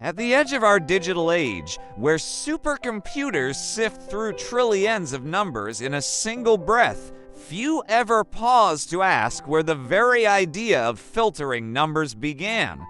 At the edge of our digital age, where supercomputers sift through trillions of numbers in a single breath, few ever pause to ask where the very idea of filtering numbers began.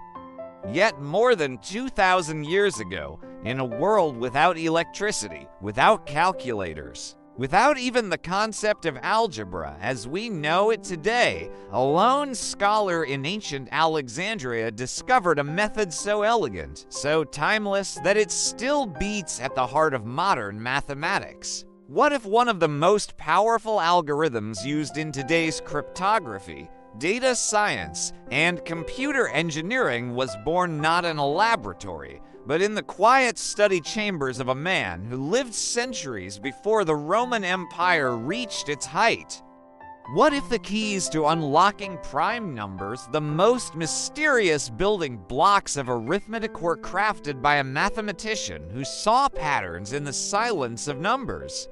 Yet more than 2,000 years ago, in a world without electricity, without calculators, without even the concept of algebra as we know it today, a lone scholar in ancient Alexandria discovered a method so elegant, so timeless, that it still beats at the heart of modern mathematics. What if one of the most powerful algorithms used in today's cryptography, data science, and computer engineering was born not in a laboratory, but in the quiet study chambers of a man who lived centuries before the Roman Empire reached its height? What if the keys to unlocking prime numbers, the most mysterious building blocks of arithmetic, were crafted by a mathematician who saw patterns in the silence of numbers?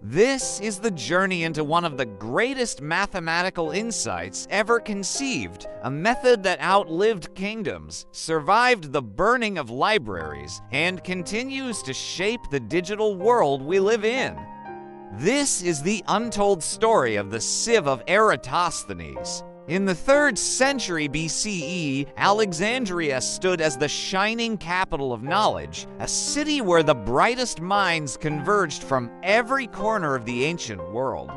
This is the journey into one of the greatest mathematical insights ever conceived, a method that outlived kingdoms, survived the burning of libraries, and continues to shape the digital world we live in. This is the untold story of the Sieve of Eratosthenes. In the 3rd century BCE, Alexandria stood as the shining capital of knowledge, a city where the brightest minds converged from every corner of the ancient world.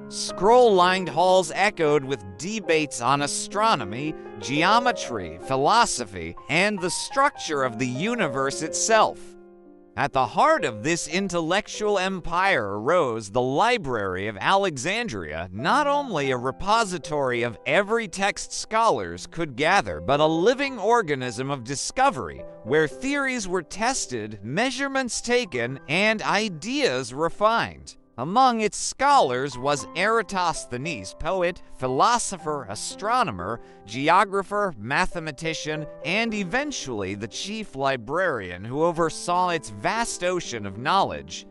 Scroll-lined halls echoed with debates on astronomy, geometry, philosophy, and the structure of the universe itself. At the heart of this intellectual empire arose the Library of Alexandria, not only a repository of every text scholars could gather, but a living organism of discovery, where theories were tested, measurements taken, and ideas refined. Among its scholars was Eratosthenes, poet, philosopher, astronomer, geographer, mathematician, and eventually the chief librarian who oversaw its vast ocean of knowledge.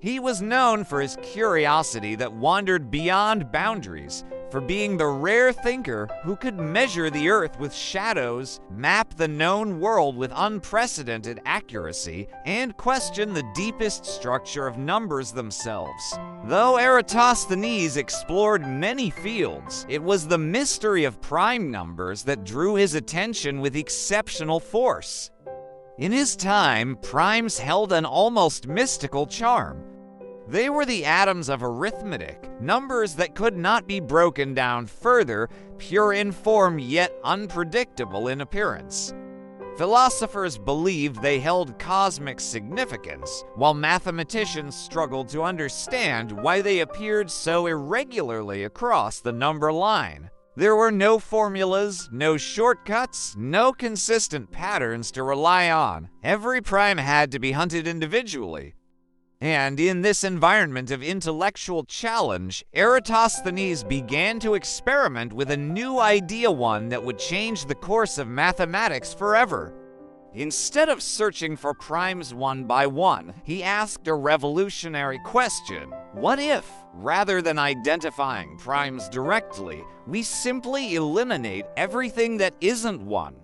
He was known for his curiosity that wandered beyond boundaries, for being the rare thinker who could measure the earth with shadows, map the known world with unprecedented accuracy, and question the deepest structure of numbers themselves. Though Eratosthenes explored many fields, it was the mystery of prime numbers that drew his attention with exceptional force. In his time, primes held an almost mystical charm. They were the atoms of arithmetic, numbers that could not be broken down further, pure in form yet unpredictable in appearance. Philosophers believed they held cosmic significance, while mathematicians struggled to understand why they appeared so irregularly across the number line. There were no formulas, no shortcuts, no consistent patterns to rely on. Every prime had to be hunted individually. And in this environment of intellectual challenge, Eratosthenes began to experiment with a new idea, one that would change the course of mathematics forever. Instead of searching for primes one by one, he asked a revolutionary question. What if, rather than identifying primes directly, we simply eliminate everything that isn't one?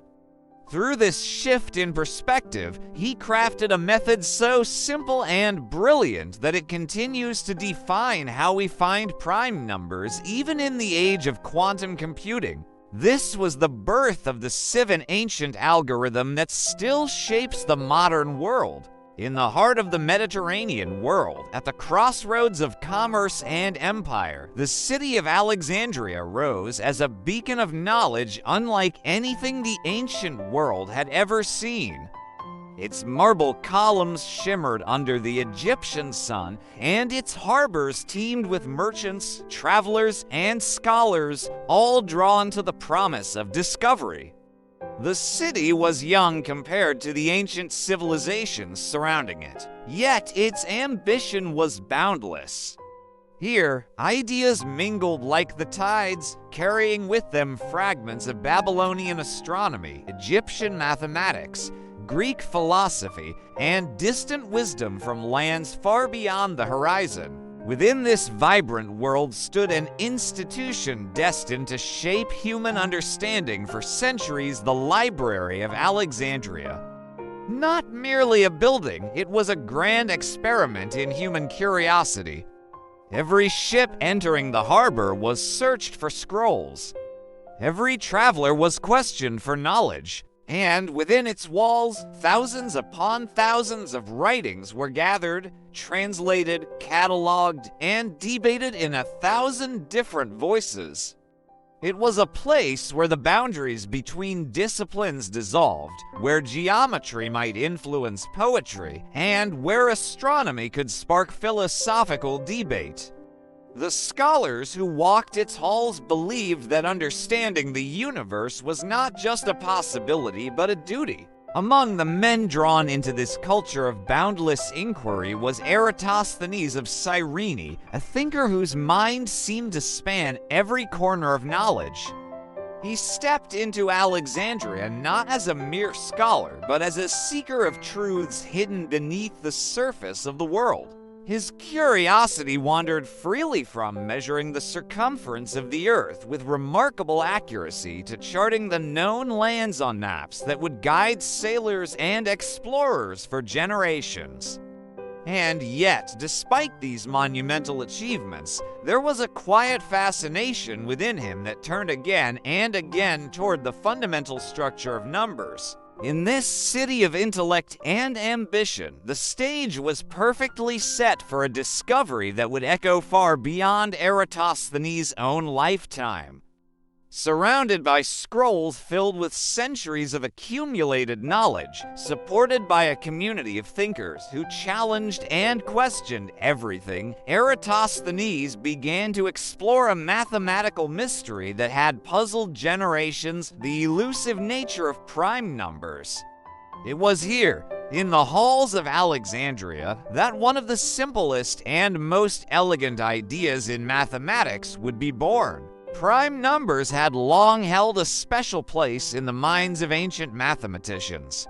Through this shift in perspective, he crafted a method so simple and brilliant that it continues to define how we find prime numbers even in the age of quantum computing. This was the birth of the Sieve, an ancient algorithm that still shapes the modern world. In the heart of the Mediterranean world, at the crossroads of commerce and empire, the city of Alexandria rose as a beacon of knowledge unlike anything the ancient world had ever seen. Its marble columns shimmered under the Egyptian sun, and its harbors teemed with merchants, travelers, and scholars, all drawn to the promise of discovery. The city was young compared to the ancient civilizations surrounding it, yet its ambition was boundless. Here, ideas mingled like the tides, carrying with them fragments of Babylonian astronomy, Egyptian mathematics, Greek philosophy, and distant wisdom from lands far beyond the horizon. Within this vibrant world stood an institution destined to shape human understanding for centuries: the Library of Alexandria. Not merely a building, it was a grand experiment in human curiosity. Every ship entering the harbor was searched for scrolls. Every traveler was questioned for knowledge, and within its walls, thousands upon thousands of writings were gathered, translated, cataloged, and debated in 1,000 different voices. It was a place where the boundaries between disciplines dissolved, where geometry might influence poetry, and where astronomy could spark philosophical debate. The scholars who walked its halls believed that understanding the universe was not just a possibility but a duty. Among the men drawn into this culture of boundless inquiry was Eratosthenes of Cyrene, a thinker whose mind seemed to span every corner of knowledge. He stepped into Alexandria not as a mere scholar, but as a seeker of truths hidden beneath the surface of the world. His curiosity wandered freely from measuring the circumference of the Earth with remarkable accuracy to charting the known lands on maps that would guide sailors and explorers for generations. And yet, despite these monumental achievements, there was a quiet fascination within him that turned again and again toward the fundamental structure of numbers. In this city of intellect and ambition, the stage was perfectly set for a discovery that would echo far beyond Eratosthenes' own lifetime. Surrounded by scrolls filled with centuries of accumulated knowledge, supported by a community of thinkers who challenged and questioned everything, Eratosthenes began to explore a mathematical mystery that had puzzled generations: the elusive nature of prime numbers. It was here, in the halls of Alexandria, that one of the simplest and most elegant ideas in mathematics would be born. Prime numbers had long held a special place in the minds of ancient mathematicians.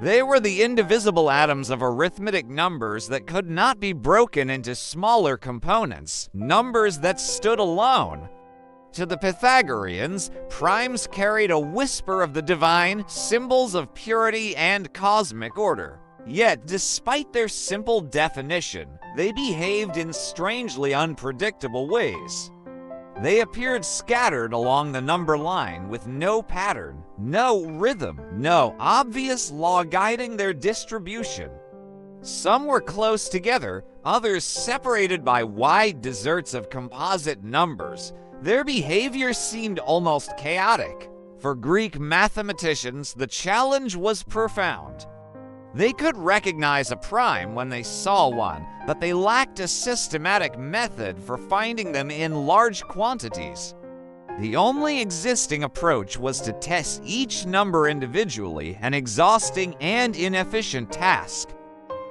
They were the indivisible atoms of arithmetic numbers that could not be broken into smaller components, numbers that stood alone. To the Pythagoreans, primes carried a whisper of the divine, symbols of purity and cosmic order. Yet, despite their simple definition, they behaved in strangely unpredictable ways. They appeared scattered along the number line with no pattern, no rhythm, no obvious law guiding their distribution. Some were close together, others separated by wide deserts of composite numbers. Their behavior seemed almost chaotic. For Greek mathematicians, the challenge was profound. They could recognize a prime when they saw one, but they lacked a systematic method for finding them in large quantities. The only existing approach was to test each number individually, an exhausting and inefficient task.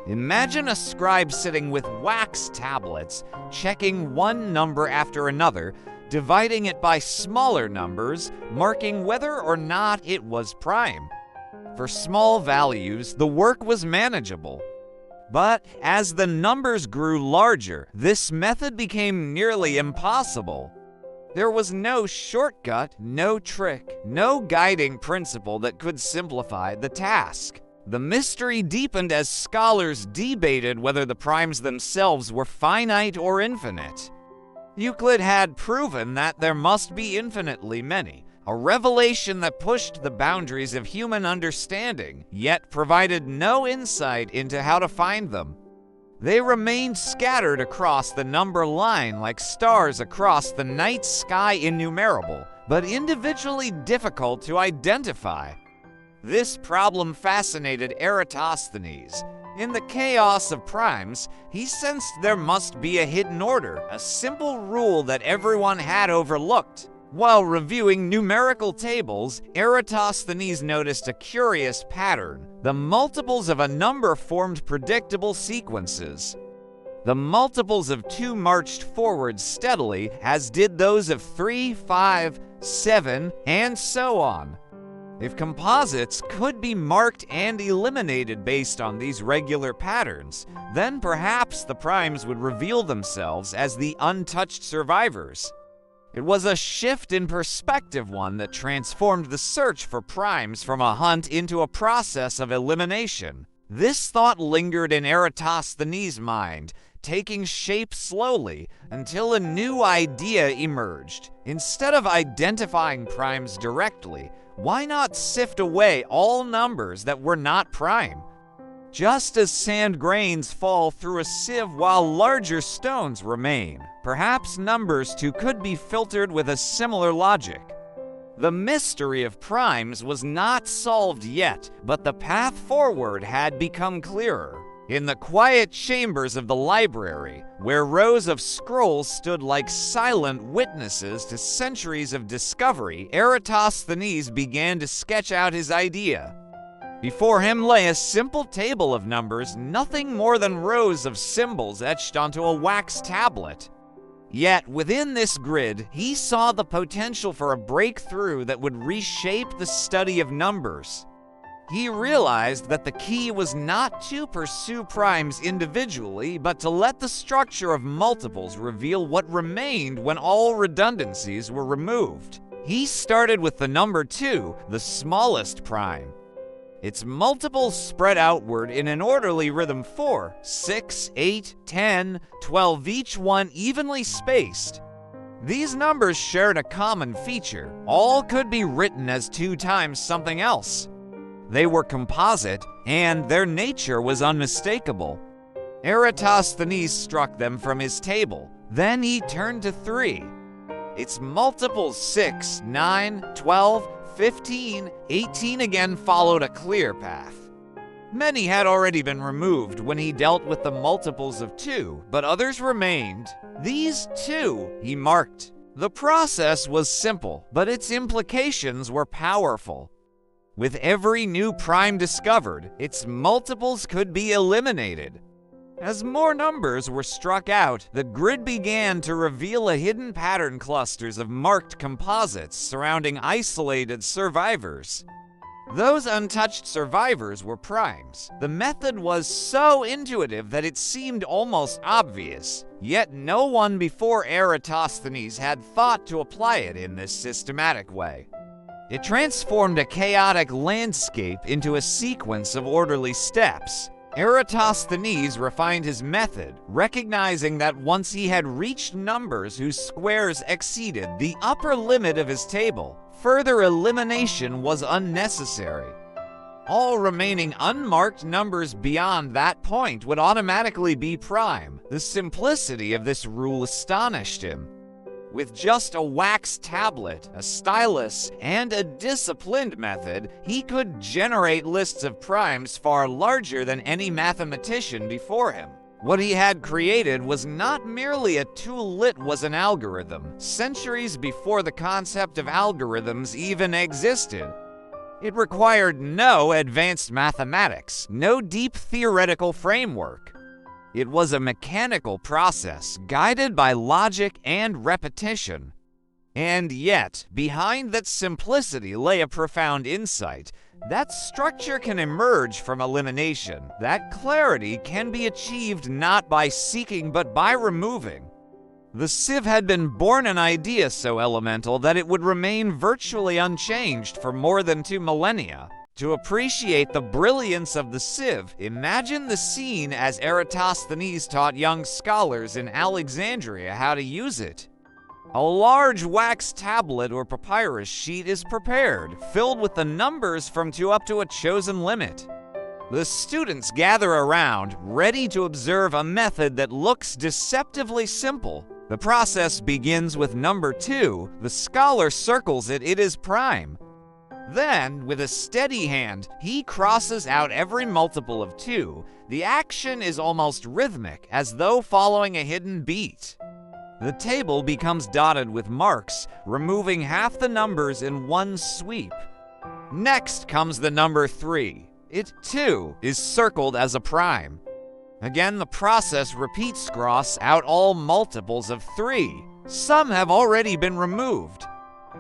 Imagine a scribe sitting with wax tablets, checking one number after another, dividing it by smaller numbers, marking whether or not it was prime. For small values, the work was manageable. But as the numbers grew larger, this method became nearly impossible. There was no shortcut, no trick, no guiding principle that could simplify the task. The mystery deepened as scholars debated whether the primes themselves were finite or infinite. Euclid had proven that there must be infinitely many, a revelation that pushed the boundaries of human understanding, yet provided no insight into how to find them. They remained scattered across the number line like stars across the night sky, innumerable, but individually difficult to identify. This problem fascinated Eratosthenes. In the chaos of primes, he sensed there must be a hidden order, a simple rule that everyone had overlooked. While reviewing numerical tables, Eratosthenes noticed a curious pattern. The multiples of a number formed predictable sequences. The multiples of 2 marched forward steadily, as did those of 3, 5, 7, and so on. If composites could be marked and eliminated based on these regular patterns, then perhaps the primes would reveal themselves as the untouched survivors. It was a shift in perspective, one that transformed the search for primes from a hunt into a process of elimination. This thought lingered in Eratosthenes' mind, taking shape slowly until a new idea emerged. Instead of identifying primes directly, why not sift away all numbers that were not prime? Just as sand grains fall through a sieve while larger stones remain, perhaps numbers too could be filtered with a similar logic. The mystery of primes was not solved yet, but the path forward had become clearer. In the quiet chambers of the library, where rows of scrolls stood like silent witnesses to centuries of discovery, Eratosthenes began to sketch out his idea. Before him lay a simple table of numbers, nothing more than rows of symbols etched onto a wax tablet. Yet within this grid, he saw the potential for a breakthrough that would reshape the study of numbers. He realized that the key was not to pursue primes individually, but to let the structure of multiples reveal what remained when all redundancies were removed. He started with the number 2, the smallest prime. Its multiples spread outward in an orderly rhythm: 4, 6, 8, 10, 12, each one evenly spaced. These numbers shared a common feature. All could be written as 2 times something else. They were composite, and their nature was unmistakable. Eratosthenes struck them from his table. Then he turned to 3. Its multiples 6, 9, 12, 15, 18 again followed a clear path. Many had already been removed when he dealt with the multiples of 2, but others remained. These 2 he marked. The process was simple, but its implications were powerful. With every new prime discovered, its multiples could be eliminated. As more numbers were struck out, the grid began to reveal a hidden pattern: clusters of marked composites surrounding isolated survivors. Those untouched survivors were primes. The method was so intuitive that it seemed almost obvious, yet no one before Eratosthenes had thought to apply it in this systematic way. It transformed a chaotic landscape into a sequence of orderly steps. Eratosthenes refined his method, recognizing that once he had reached numbers whose squares exceeded the upper limit of his table, further elimination was unnecessary. All remaining unmarked numbers beyond that point would automatically be prime. The simplicity of this rule astonished him. With just a wax tablet, a stylus, and a disciplined method, he could generate lists of primes far larger than any mathematician before him. What he had created was not merely a tool, it was an algorithm, centuries before the concept of algorithms even existed. It required no advanced mathematics, no deep theoretical framework. It was a mechanical process, guided by logic and repetition. And yet, behind that simplicity lay a profound insight. That structure can emerge from elimination. That clarity can be achieved not by seeking but by removing. The sieve had been born an idea so elemental that it would remain virtually unchanged for more than 2 millennia. To appreciate the brilliance of the sieve, imagine the scene as Eratosthenes taught young scholars in Alexandria how to use it. A large wax tablet or papyrus sheet is prepared, filled with the numbers from 2 up to a chosen limit. The students gather around, ready to observe a method that looks deceptively simple. The process begins with number 2. The scholar circles it is prime. Then, with a steady hand, he crosses out every multiple of 2. The action is almost rhythmic, as though following a hidden beat. The table becomes dotted with marks, removing half the numbers in one sweep. Next comes the number 3. It, too, is circled as a prime. Again, the process repeats: cross out all multiples of 3. Some have already been removed.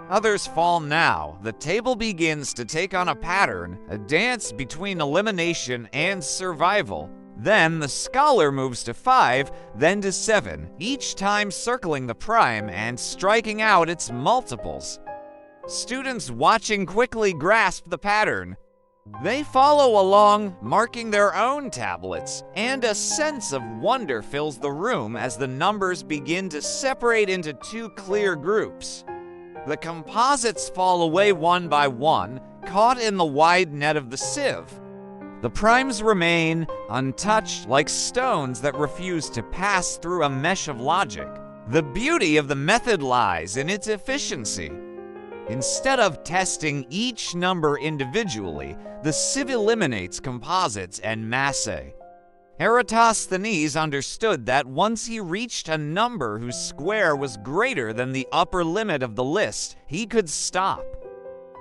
Others fall now. The table begins to take on a pattern, a dance between elimination and survival. Then the scholar moves to 5, then to 7, each time circling the prime and striking out its multiples. Students watching quickly grasp the pattern. They follow along, marking their own tablets, and a sense of wonder fills the room as the numbers begin to separate into two clear groups. The composites fall away one by one, caught in the wide net of the sieve. The primes remain untouched, like stones that refuse to pass through a mesh of logic. The beauty of the method lies in its efficiency. Instead of testing each number individually, the sieve eliminates composites en masse. Eratosthenes understood that once he reached a number whose square was greater than the upper limit of the list, he could stop.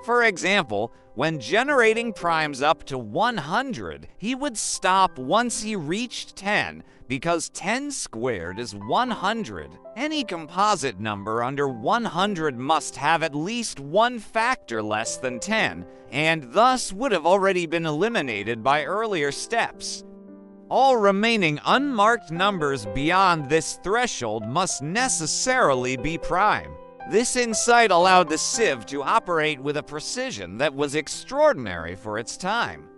For example, when generating primes up to 100, he would stop once he reached 10, because 10 squared is 100. Any composite number under 100 must have at least one factor less than 10, and thus would have already been eliminated by earlier steps. All remaining unmarked numbers beyond this threshold must necessarily be prime. This insight allowed the sieve to operate with a precision that was extraordinary for its time.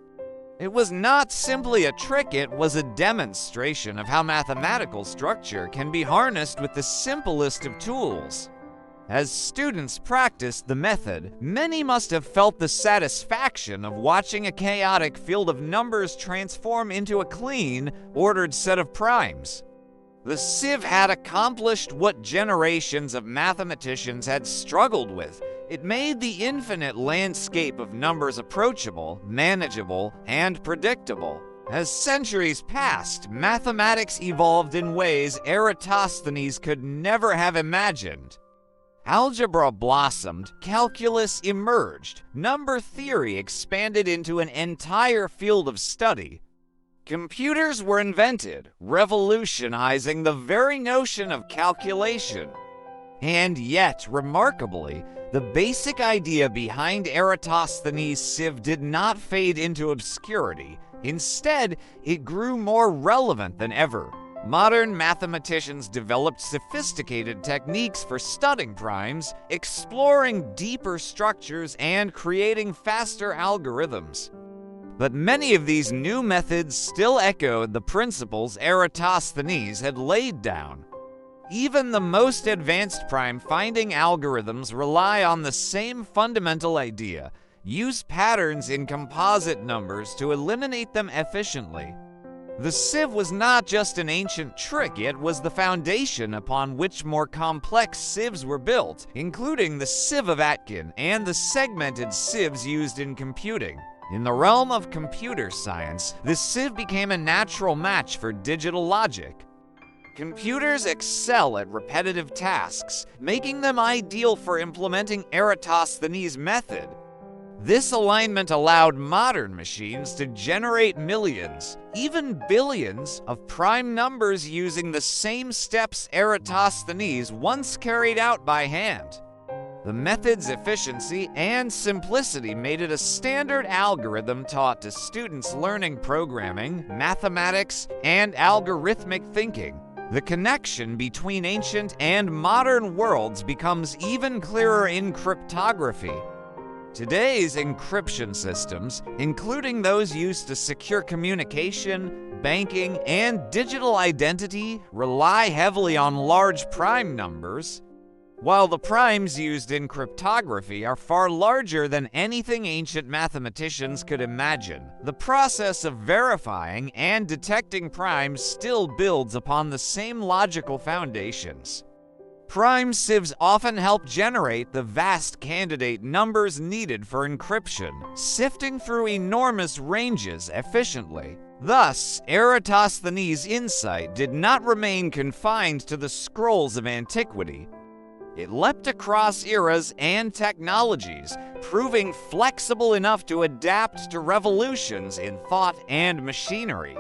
It was not simply a trick, it was a demonstration of how mathematical structure can be harnessed with the simplest of tools. As students practiced the method, many must have felt the satisfaction of watching a chaotic field of numbers transform into a clean, ordered set of primes. The sieve had accomplished what generations of mathematicians had struggled with. It made the infinite landscape of numbers approachable, manageable, and predictable. As centuries passed, mathematics evolved in ways Eratosthenes could never have imagined. Algebra blossomed, calculus emerged, number theory expanded into an entire field of study. Computers were invented, revolutionizing the very notion of calculation. And yet, remarkably, the basic idea behind Eratosthenes' sieve did not fade into obscurity. Instead, it grew more relevant than ever. Modern mathematicians developed sophisticated techniques for studying primes, exploring deeper structures, and creating faster algorithms. But many of these new methods still echoed the principles Eratosthenes had laid down. Even the most advanced prime-finding algorithms rely on the same fundamental idea: use patterns in composite numbers to eliminate them efficiently. The sieve was not just an ancient trick, it was the foundation upon which more complex sieves were built, including the Sieve of Eratosthenes and the segmented sieves used in computing. In the realm of computer science, the sieve became a natural match for digital logic. Computers excel at repetitive tasks, making them ideal for implementing Eratosthenes' method. This alignment allowed modern machines to generate millions, even billions, of prime numbers using the same steps Eratosthenes once carried out by hand. The method's efficiency and simplicity made it a standard algorithm taught to students learning programming, mathematics, and algorithmic thinking. The connection between ancient and modern worlds becomes even clearer in cryptography. Today's encryption systems, including those used to secure communication, banking, and digital identity, rely heavily on large prime numbers. While the primes used in cryptography are far larger than anything ancient mathematicians could imagine, the process of verifying and detecting primes still builds upon the same logical foundations. Prime sieves often help generate the vast candidate numbers needed for encryption, sifting through enormous ranges efficiently. Thus, Eratosthenes' insight did not remain confined to the scrolls of antiquity. It leapt across eras and technologies, proving flexible enough to adapt to revolutions in thought and machinery.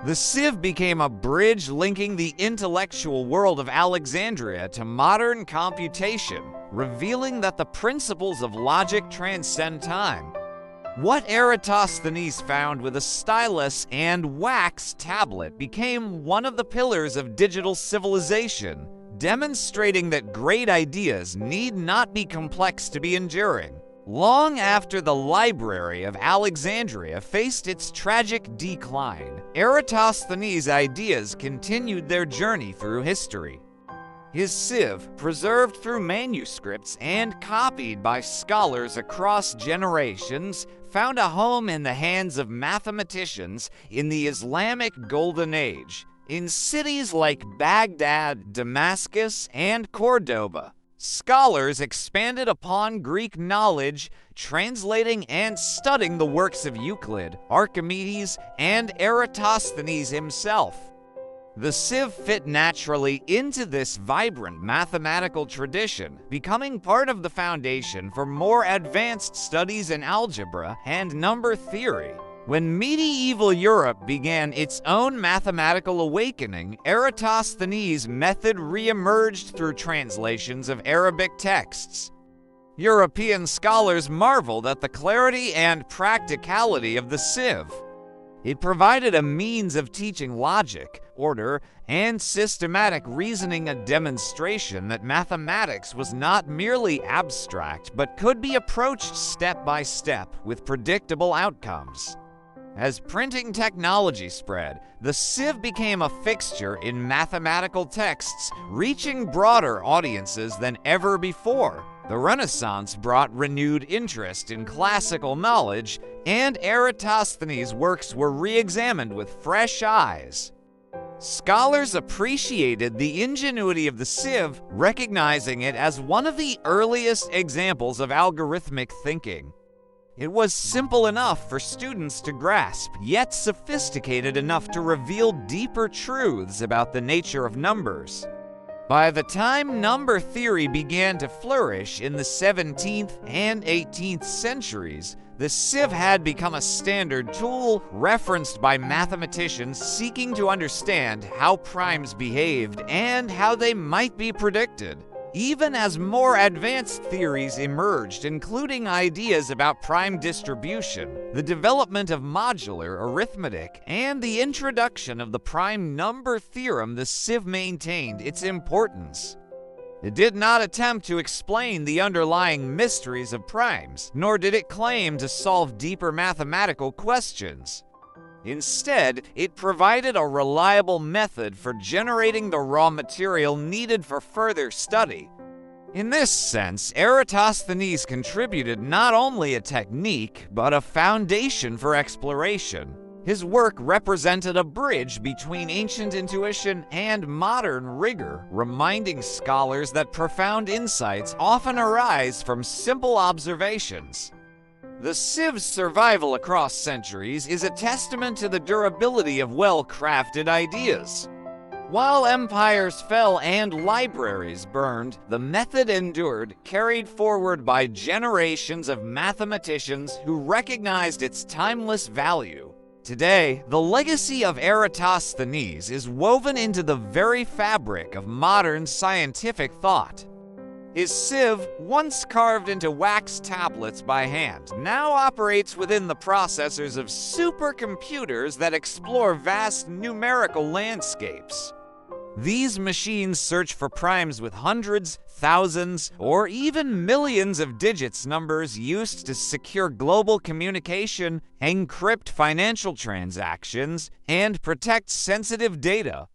The sieve became a bridge linking the intellectual world of Alexandria to modern computation, revealing that the principles of logic transcend time. What Eratosthenes found with a stylus and wax tablet became one of the pillars of digital civilization, demonstrating that great ideas need not be complex to be enduring. Long after the library of Alexandria faced its tragic decline, Eratosthenes' ideas continued their journey through history. His sieve, preserved through manuscripts and copied by scholars across generations, found a home in the hands of mathematicians in the Islamic Golden Age, in cities like Baghdad, Damascus, and Cordoba. Scholars expanded upon Greek knowledge, translating and studying the works of Euclid, Archimedes, and Eratosthenes himself. The sieve fit naturally into this vibrant mathematical tradition, becoming part of the foundation for more advanced studies in algebra and number theory. When medieval Europe began its own mathematical awakening, Eratosthenes' method re-emerged through translations of Arabic texts. European scholars marveled at the clarity and practicality of the sieve. It provided a means of teaching logic, order, and systematic reasoning, a demonstration that mathematics was not merely abstract but could be approached step by step with predictable outcomes. As printing technology spread, the sieve became a fixture in mathematical texts, reaching broader audiences than ever before. The Renaissance brought renewed interest in classical knowledge, and Eratosthenes' works were re-examined with fresh eyes. Scholars appreciated the ingenuity of the sieve, recognizing it as one of the earliest examples of algorithmic thinking. It was simple enough for students to grasp, yet sophisticated enough to reveal deeper truths about the nature of numbers. By the time number theory began to flourish in the 17th and 18th centuries, the sieve had become a standard tool referenced by mathematicians seeking to understand how primes behaved and how they might be predicted. Even as more advanced theories emerged, including ideas about prime distribution, the development of modular arithmetic, and the introduction of the prime number theorem, the sieve maintained its importance. It did not attempt to explain the underlying mysteries of primes, nor did it claim to solve deeper mathematical questions. Instead, it provided a reliable method for generating the raw material needed for further study. In this sense, Eratosthenes contributed not only a technique, but a foundation for exploration. His work represented a bridge between ancient intuition and modern rigor, reminding scholars that profound insights often arise from simple observations. The sieve's survival across centuries is a testament to the durability of well-crafted ideas. While empires fell and libraries burned, the method endured, carried forward by generations of mathematicians who recognized its timeless value. Today, the legacy of Eratosthenes is woven into the very fabric of modern scientific thought. His sieve, once carved into wax tablets by hand, now operates within the processors of supercomputers that explore vast numerical landscapes. These machines search for primes with hundreds, thousands, or even millions of digits, numbers used to secure global communication, encrypt financial transactions, and protect sensitive data.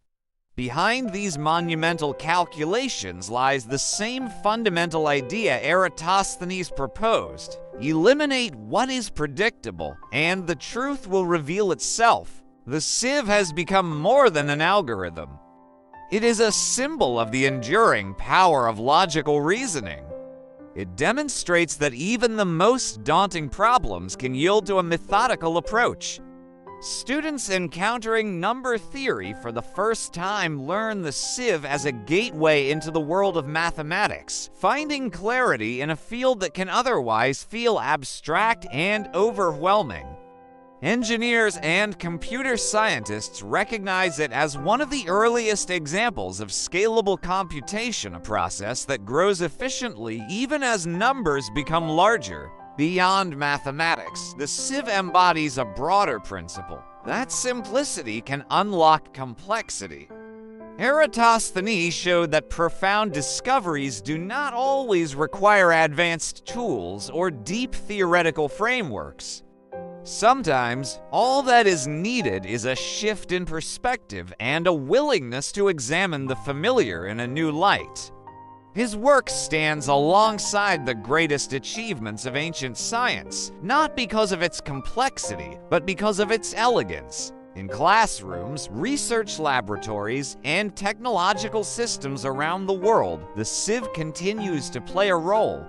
Behind these monumental calculations lies the same fundamental idea Eratosthenes proposed: eliminate what is predictable, and the truth will reveal itself. The sieve has become more than an algorithm. It is a symbol of the enduring power of logical reasoning. It demonstrates that even the most daunting problems can yield to a methodical approach. Students encountering number theory for the first time learn the sieve as a gateway into the world of mathematics, finding clarity in a field that can otherwise feel abstract and overwhelming. Engineers and computer scientists recognize it as one of the earliest examples of scalable computation, a process that grows efficiently even as numbers become larger. Beyond mathematics, the Sieve embodies a broader principle that simplicity can unlock complexity. Eratosthenes showed that profound discoveries do not always require advanced tools or deep theoretical frameworks. Sometimes, all that is needed is a shift in perspective and a willingness to examine the familiar in a new light. His work stands alongside the greatest achievements of ancient science, not because of its complexity, but because of its elegance. In classrooms, research laboratories, and technological systems around the world, the Sieve continues to play a role.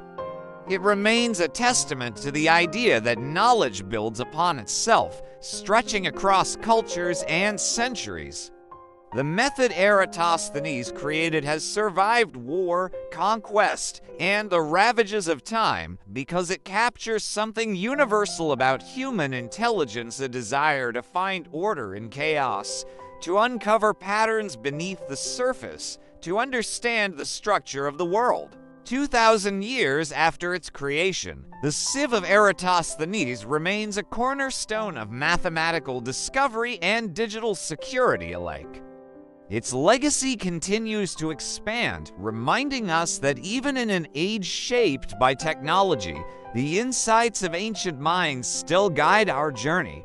It remains a testament to the idea that knowledge builds upon itself, stretching across cultures and centuries. The method Eratosthenes created has survived war, conquest, and the ravages of time because it captures something universal about human intelligence: a desire to find order in chaos, to uncover patterns beneath the surface, to understand the structure of the world. 2,000 years after its creation, the Sieve of Eratosthenes remains a cornerstone of mathematical discovery and digital security alike. Its legacy continues to expand, reminding us that even in an age shaped by technology, the insights of ancient minds still guide our journey.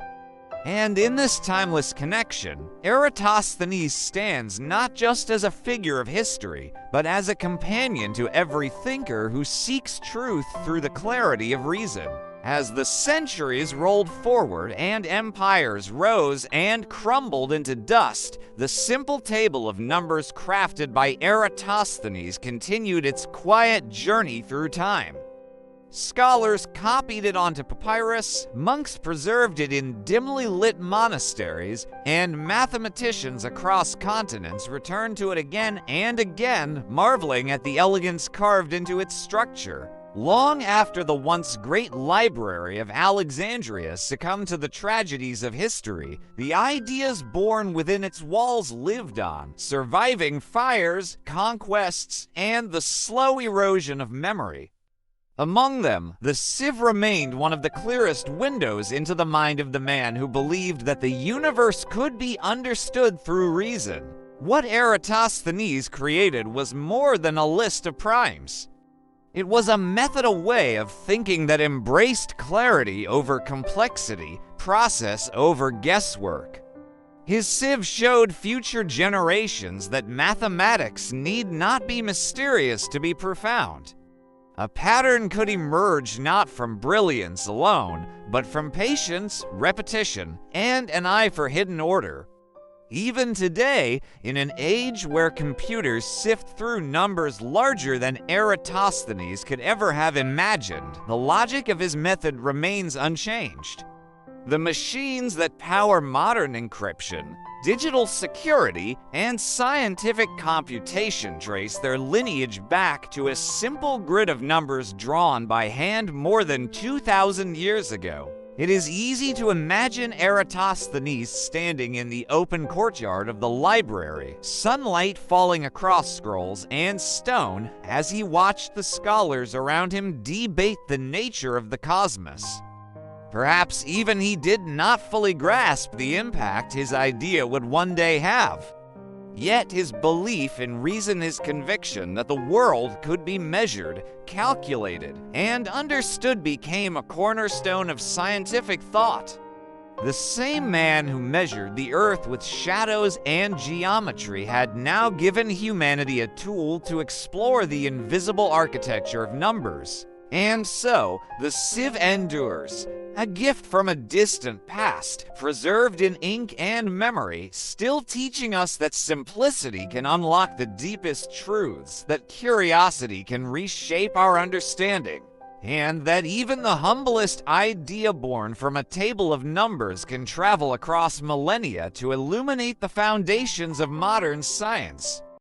And in this timeless connection, Eratosthenes stands not just as a figure of history, but as a companion to every thinker who seeks truth through the clarity of reason. As the centuries rolled forward and empires rose and crumbled into dust, the simple table of numbers crafted by Eratosthenes continued its quiet journey through time. Scholars copied it onto papyrus, monks preserved it in dimly lit monasteries, and mathematicians across continents returned to it again and again, marveling at the elegance carved into its structure. Long after the once great library of Alexandria succumbed to the tragedies of history, the ideas born within its walls lived on, surviving fires, conquests, and the slow erosion of memory. Among them, the Sieve remained one of the clearest windows into the mind of the man who believed that the universe could be understood through reason. What Eratosthenes created was more than a list of primes. It was a method, a way of thinking that embraced clarity over complexity, process over guesswork. His Sieve showed future generations that mathematics need not be mysterious to be profound. A pattern could emerge not from brilliance alone, but from patience, repetition, and an eye for hidden order. Even today, in an age where computers sift through numbers larger than Eratosthenes could ever have imagined, the logic of his method remains unchanged. The machines that power modern encryption, digital security, and scientific computation trace their lineage back to a simple grid of numbers drawn by hand more than 2,000 years ago. It is easy to imagine Eratosthenes standing in the open courtyard of the library, sunlight falling across scrolls and stone as he watched the scholars around him debate the nature of the cosmos. Perhaps even he did not fully grasp the impact his idea would one day have. Yet his belief in reason, his conviction that the world could be measured, calculated, and understood became a cornerstone of scientific thought. The same man who measured the earth with shadows and geometry had now given humanity a tool to explore the invisible architecture of numbers. And so, the Sieve endures, a gift from a distant past, preserved in ink and memory, still teaching us that simplicity can unlock the deepest truths, that curiosity can reshape our understanding, and that even the humblest idea born from a table of numbers can travel across millennia to illuminate the foundations of modern science.